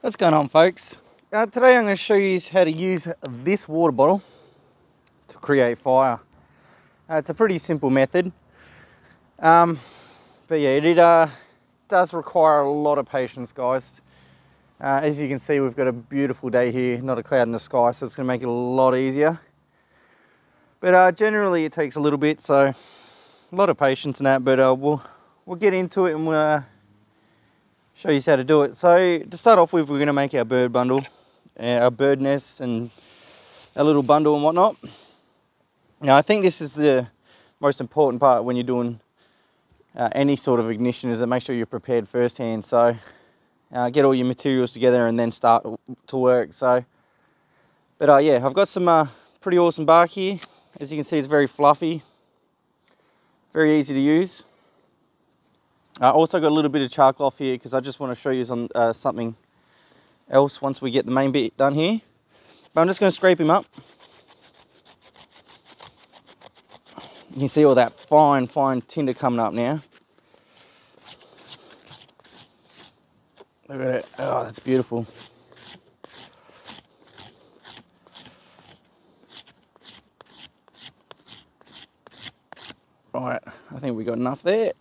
What's going on, folks? Today I'm going to show you how to use this water bottle to create fire. It's a pretty simple method, but yeah, it does require a lot of patience, guys. As you can see, we've got a beautiful day here, not a cloud in the sky, so it's going to make it a lot easier. But generally it takes a little bit, so a lot of patience in that, but we'll get into it and we'll show you how to do it. So to start off with, we're going to make our bird bundle, our bird nest and a little bundle and whatnot. Now I think this is the most important part when you're doing any sort of ignition, is to make sure you're prepared firsthand. So get all your materials together and then start to work. So, but yeah, I've got some pretty awesome bark here. As you can see, it's very fluffy, very easy to use. I also got a little bit of char cloth here because I just want to show you on something else once we get the main bit done here. But I'm just going to scrape him up. You can see all that fine tinder coming up now. Look at it. Oh, that's beautiful. Alright, I think we got enough there.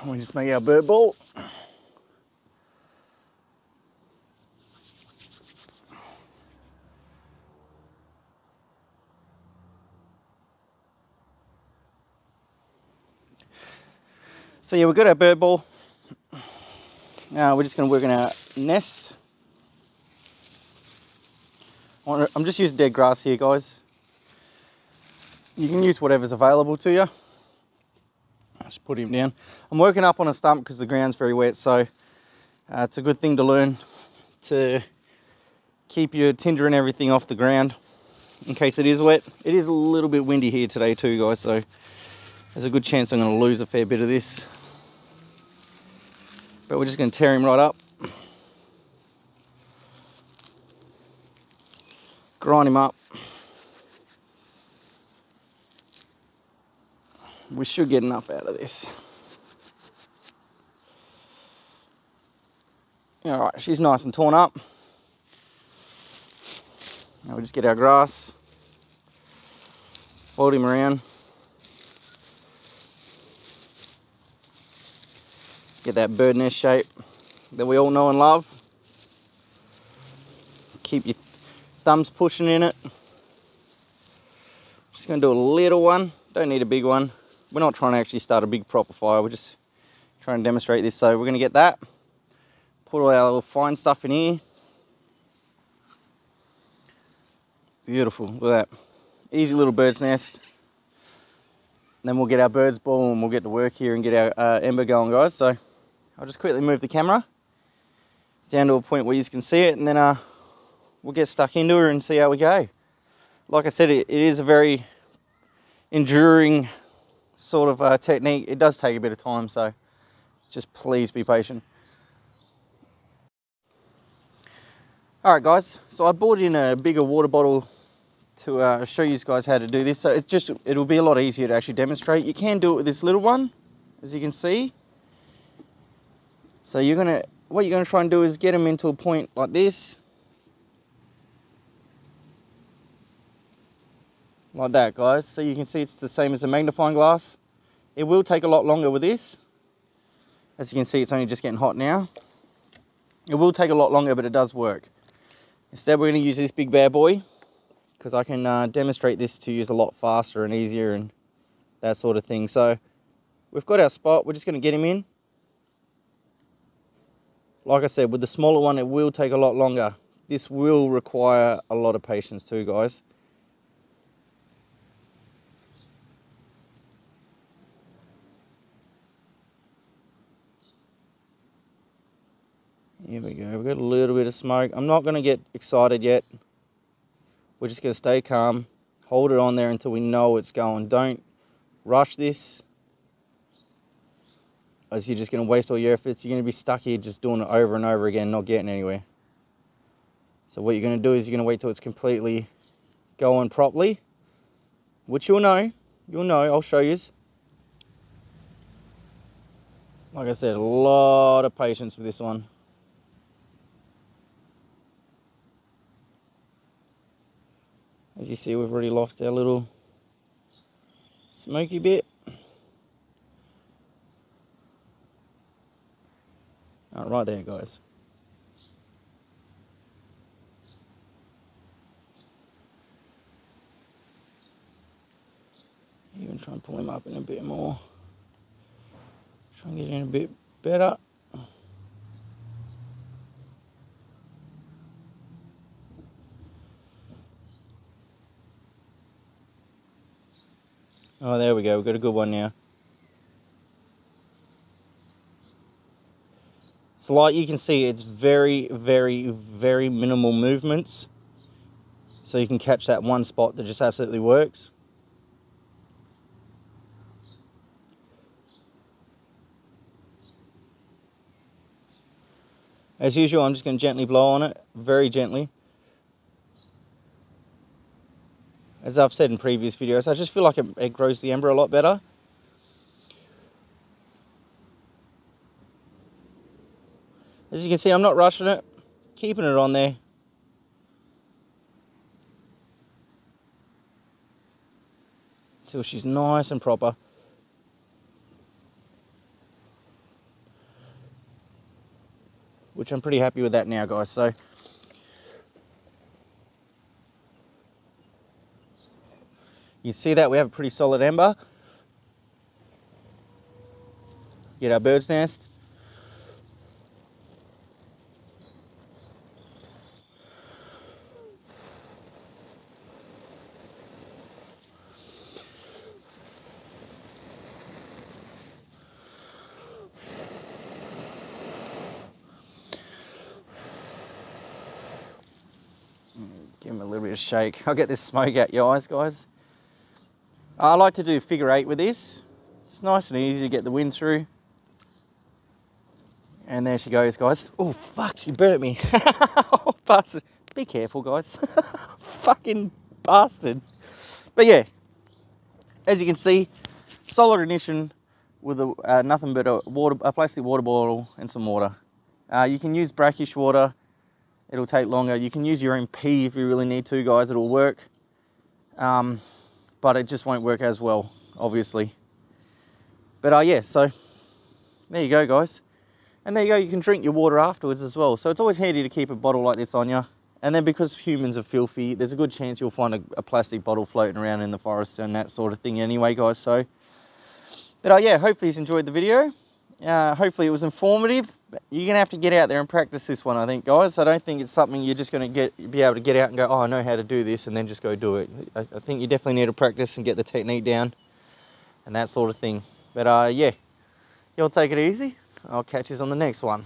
We just make our bird ball. So yeah, we've got our bird ball. Now we're just going to work on our nest. I'm just using dead grass here, guys. You can use whatever's available to you. Just put him down. I'm working up on a stump because the ground's very wet, so it's a good thing to learn to keep your tinder and everything off the ground in case it is wet. It is a little bit windy here today too, guys, so there's a good chance I'm going to lose a fair bit of this. But we're just going to tear him right up. Grind him up. We should get enough out of this. Alright, she's nice and torn up. Now we just get our grass, fold him around, get that bird nest shape that we all know and love. Keep your thumbs pushing in it. Just going to do a little one, don't need a big one. We're not trying to actually start a big proper fire, we're just trying to demonstrate this. So we're going to get that, put all our little fine stuff in here. Beautiful, look at that. Easy little bird's nest. And then we'll get our bird's ball and we'll get to work here and get our ember going, guys. So I'll just quickly move the camera down to a point where you can see it, and then we'll get stuck into her and see how we go. Like I said, it is a very enduring sort of technique. It does take a bit of time, so just please be patient. Alright guys, so I bought in a bigger water bottle to show you guys how to do this. So it'll be a lot easier to actually demonstrate. You can do it with this little one, as you can see. So what you're gonna try and do is get them into a point like this. Like that, guys. So you can see it's the same as a magnifying glass. It will take a lot longer with this. As you can see, it's only just getting hot now. It will take a lot longer, but it does work. Instead, we're going to use this big bad boy because I can demonstrate this to use a lot faster and easier and that sort of thing. So we've got our spot. We're just going to get him in. Like I said, with the smaller one, it will take a lot longer. This will require a lot of patience too, guys. Here we go, we've got a little bit of smoke. I'm not going to get excited yet. We're just going to stay calm, hold it on there until we know it's going. Don't rush this, as you're just going to waste all your efforts. You're going to be stuck here just doing it over and over again, not getting anywhere. So what you're going to do is you're going to wait till it's completely going properly, which you'll know, I'll show you. Like I said, a lot of patience with this one. As you see, we've already lost our little smoky bit. Right there, guys. Even try and pull him up in a bit more. Try and get in a bit better. Oh, there we go. We've got a good one now. So like you can see, it's very, very, very minimal movements. So you can catch that one spot that just absolutely works. As usual, I'm just going to gently blow on it, very gently. As I've said in previous videos, I just feel like it grows the ember a lot better. As you can see, I'm not rushing it, keeping it on there. Until she's nice and proper. Which I'm pretty happy with that now, guys. So you see that we have a pretty solid ember. Get our bird's nest. Give him a little bit of shake. I'll get this smoke out your eyes, guys. I like to do figure 8 with this. It's nice and easy to get the wind through. And there she goes, guys. Oh, fuck, she burnt me. Oh, bastard. Be careful, guys. Fucking bastard. But yeah, as you can see, solid ignition with nothing but a plastic water bottle and some water. You can use brackish water. It'll take longer. You can use your own pee if you really need to, guys. It'll work. But it just won't work as well, obviously. But yeah, so there you go, guys. And there you go, you can drink your water afterwards as well. So it's always handy to keep a bottle like this on you. And then because humans are filthy, there's a good chance you'll find a plastic bottle floating around in the forest and that sort of thing anyway, guys. So, but yeah, hopefully you enjoyed the video. Hopefully it was informative. You're going to have to get out there and practice this one, I think, guys. I don't think it's something you're just going to be able to get out and go, oh, I know how to do this, and then just go do it. I think you definitely need to practice and get the technique down and that sort of thing. But yeah, you'll take it easy. I'll catch you on the next one.